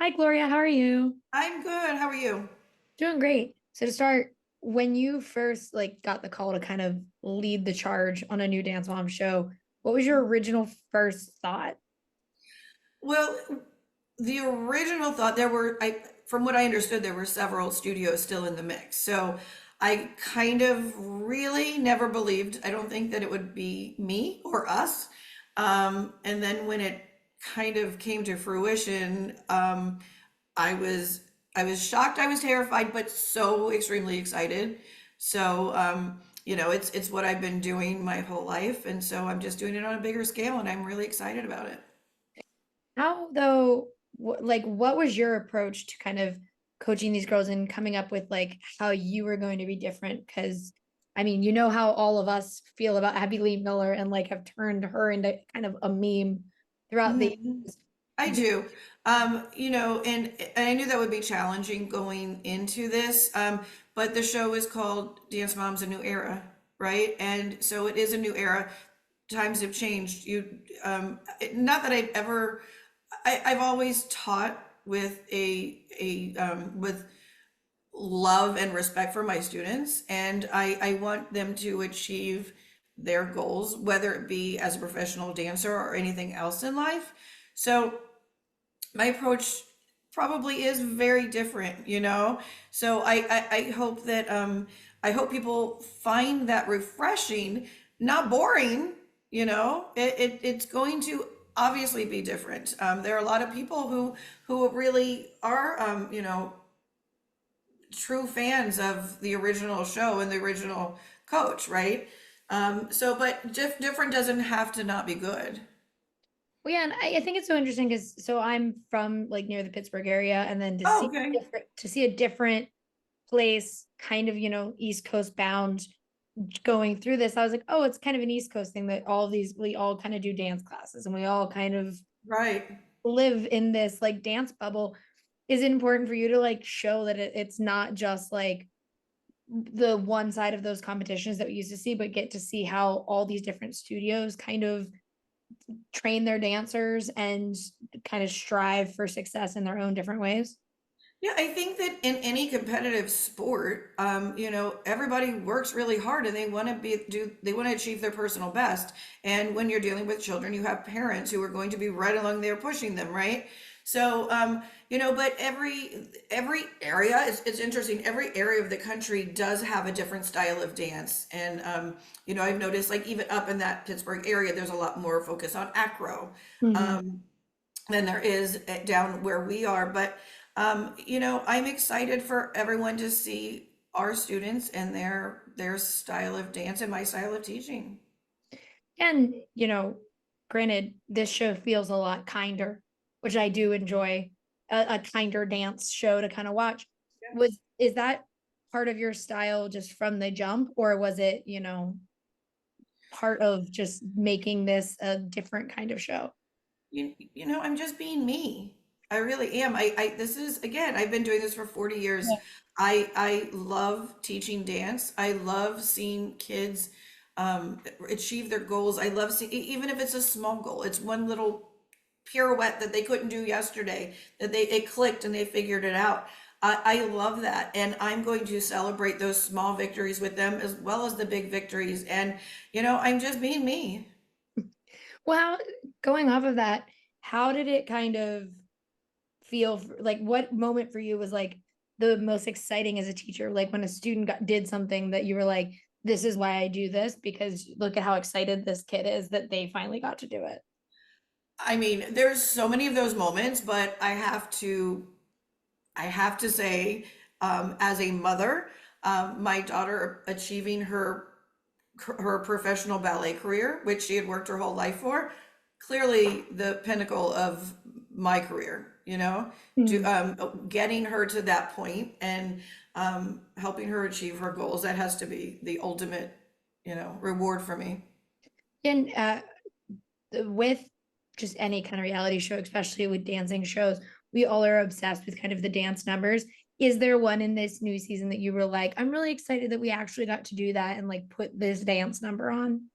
Hi, Gloria. How are you? I'm good. How are you? Doing great. So to start, when you first got the call to kind of lead the charge on a new Dance Mom show, what was your original first thought? Well, the original thought from what I understood, there were several studios still in the mix. So I kind of really never believed, I don't think that it would be me or us. And then when it kind of came to fruition, I was I was shocked, I was terrified, but so extremely excited. So it's what I've been doing my whole life, and so I'm just doing it on a bigger scale, and I'm really excited about it. How though, what was your approach to kind of coaching these girls and coming up with how you were going to be different? Because I mean, you know how all of us feel about Abby Lee Miller and have turned her into kind of a meme throughout the Mhm. I years. do. And I knew that would be challenging going into this. But the show is called Dance Moms: A New Era, right? And so it is a new era. Times have changed. Not that I've always taught with with love and respect for my students, and I want them to achieve their goals, whether it be as a professional dancer or anything else in life. So my approach probably is very different, you know? So I hope that I hope people find that refreshing, not boring, you know? It's going to obviously be different. There are a lot of people who really are true fans of the original show and the original coach, right? But different doesn't have to not be good. Well, yeah, and I think it's so interesting because I'm from near the Pittsburgh area, and then Oh, okay. to see a different place, kind of East Coast bound, going through this, I was like, oh, it's kind of an East Coast thing that we all kind of do dance classes, and we all kind of Right. live in this dance bubble. Is it important for you to show that it's not just the one side of those competitions that we used to see, but get to see how all these different studios kind of train their dancers and kind of strive for success in their own different ways? Yeah, I think that in any competitive sport, everybody works really hard and they want to achieve their personal best. And when you're dealing with children, you have parents who are going to be right along there pushing them, right? So, but every area it's interesting. Every area of the country does have a different style of dance, and I've noticed like even up in that Pittsburgh area, there's a lot more focus on acro. Mhm. Um, than there is down where we are. But I'm excited for everyone to see our students and their style of dance and my style of teaching. And, granted, this show feels a lot kinder, which I do enjoy, a kinder dance show to kind of watch. Is that part of your style just from the jump, or was it, part of just making this a different kind of show? I'm just being me. I really am. This is again, I've been doing this for 40 years. Yeah. I love teaching dance. I love seeing kids achieve their goals. I love seeing, even if it's a small goal, it's one little pirouette that they couldn't do yesterday, that it clicked and they figured it out. I love that. And I'm going to celebrate those small victories with them as well as the big victories. And, I'm just being me. Well, going off of that, how did it kind of feel what moment for you was the most exciting as a teacher? Like when a student did something that you were like, this is why I do this, because look at how excited this kid is that they finally got to do it. I mean, there's so many of those moments, but I have to say, as a mother, my daughter achieving her professional ballet career, which she had worked her whole life for, clearly the pinnacle of my career, to Mhm. getting her to that point and helping her achieve her goals. That has to be the ultimate, reward for me. And with just any kind of reality show, especially with dancing shows, we all are obsessed with kind of the dance numbers. Is there one in this new season that you were like, I'm really excited that we actually got to do that and put this dance number on?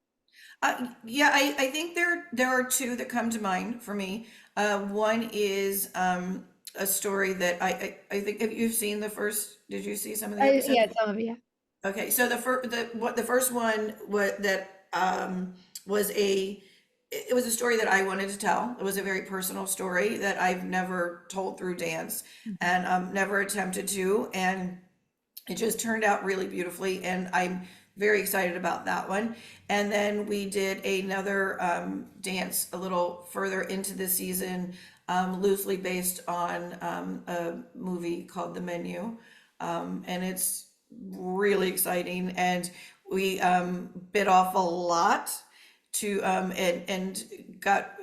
Yeah, I think there are two that come to mind for me. One is a story that I think, if you've seen the first, did you see some of the episodes? Yeah, some of you. Okay, so the first one was that was a it was a story that I wanted to tell. It was a very personal story that I've never told through dance, and never attempted to, and it just turned out really beautifully, and I'm very excited about that one. And then we did another dance a little further into the season, loosely based on a movie called The Menu, and it's really exciting. And we bit off a lot to and got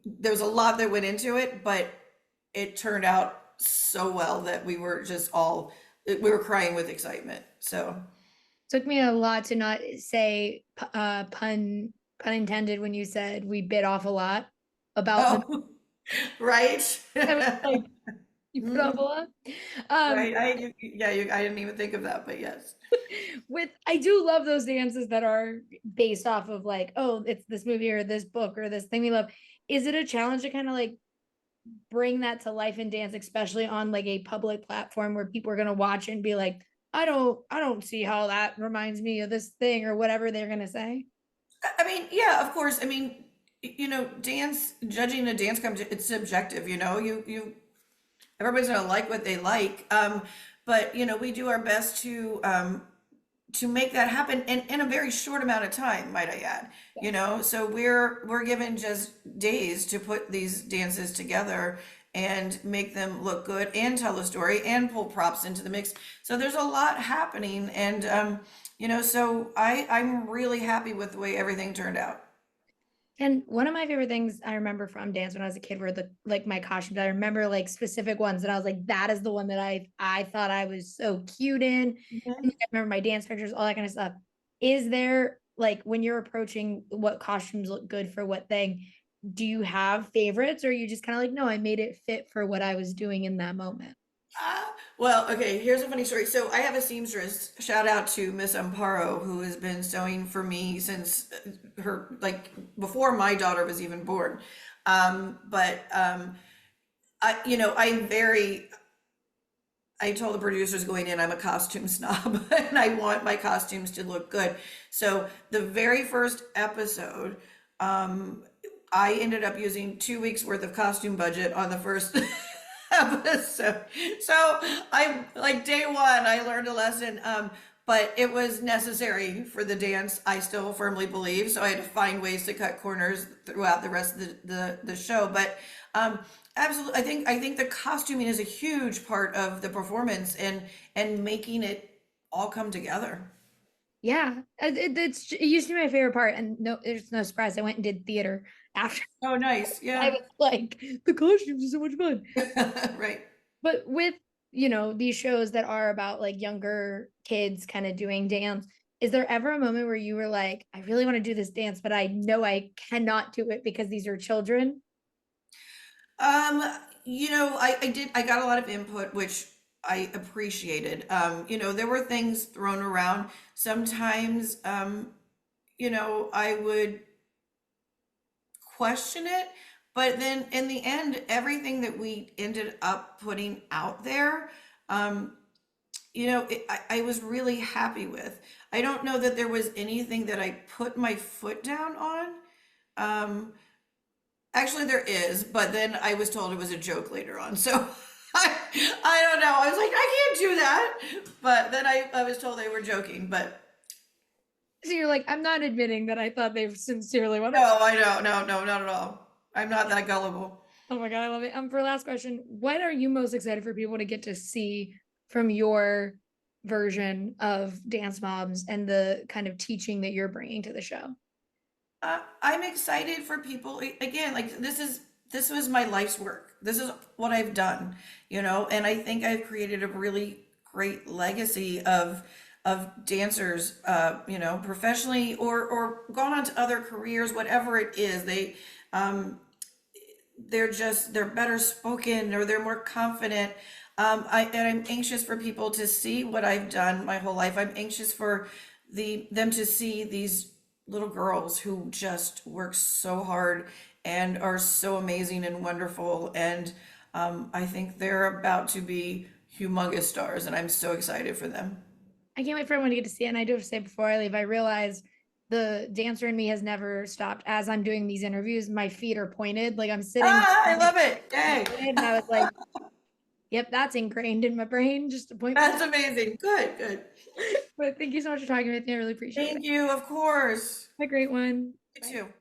there was a lot that went into it, but it turned out so well that we were just all we were crying with excitement. So, Took me a lot to not say pun intended when you said we bit off a lot about the. oh, right. I was like, you bit off a Mhm. lot. Um, Right. I didn't even think of that, but yes. with I do love those dances that are based off of like, oh, it's this movie or this book or this thing we love. Is it a challenge to kind of like bring that to life in dance, especially on like a public platform where people are gonna watch and be like, I don't see how that reminds me of this thing or whatever they're gonna say. I mean, yeah, of course. I mean, dance, judging a dance competition, it's subjective, everybody's gonna like what they like. But we do our best to make that happen in a very short amount of time, might I add. So we're given just days to put these dances together and make them look good and tell a story and pull props into the mix. So there's a lot happening, and so I'm really happy with the way everything turned out. And one of my favorite things I remember from dance when I was a kid were the like my costumes. I remember like specific ones that I was like, that is the one that I thought I was so cute in. And I remember my dance pictures, all that kind of stuff. Is there like when you're approaching what costumes look good for what thing, do you have favorites or are you just kind of like, no, I made it fit for what I was doing in that moment? Well, okay, here's a funny story. So I have a seamstress. Shout out to Miss Amparo, who has been sewing for me since her, like, before my daughter was even born. But I'm very, I told the producers going in, I'm a costume snob and I want my costumes to look good. So the very first episode, I ended up using 2 weeks worth of costume budget on the first episode. So I like day one, I learned a lesson. But it was necessary for the dance, I still firmly believe. So I had to find ways to cut corners throughout the rest of the show. But absolutely, I think the costuming is a huge part of the performance and making it all come together. Yeah, it used to be my favorite part, and no, there's no surprise. I went and did theater after. Oh, nice. I Yeah. was like, the costumes are so much fun. Right. But with, these shows that are about like younger kids kind of doing dance, is there ever a moment where you were like, I really want to do this dance, but I know I cannot do it because these are children? Um, I got a lot of input, which I appreciated. There were things thrown around. Sometimes, I would question it, but then in the end, everything that we ended up putting out there, I was really happy with. I don't know that there was anything that I put my foot down on. Um, Actually, there is, but then I was told it was a joke later on. So I don't know. I was like, I can't do that. But then I was told they were joking. But So you're like, I'm not admitting that I thought they sincerely wanted. no, I don't. No, no, not at all. I'm not that gullible. Oh my God, I love it. For last question, what are you most excited for people to get to see from your version of Dance Moms and the kind of teaching that you're bringing to the show? I'm excited for people again. Like this was my life's work. This is what I've done, and I think I've created a really great legacy of dancers, professionally or gone on to other careers, whatever it is. They're better spoken or they're more confident. I'm anxious for people to see what I've done my whole life. I'm anxious for them to see these little girls who just work so hard and are so amazing and wonderful. And I think they're about to be humongous stars, and I'm so excited for them. I can't wait for everyone to get to see it. And I do have to say before I leave, I realize the dancer in me has never stopped. As I'm doing these interviews, my feet are pointed, like I'm sitting Ah, I love it. Yay. and I was like, yep, that's ingrained in my brain. Just to point. That's amazing. Good, good. But thank you so much for talking with me. I really appreciate it. Thank you, of course. Have a great one. You Bye. too.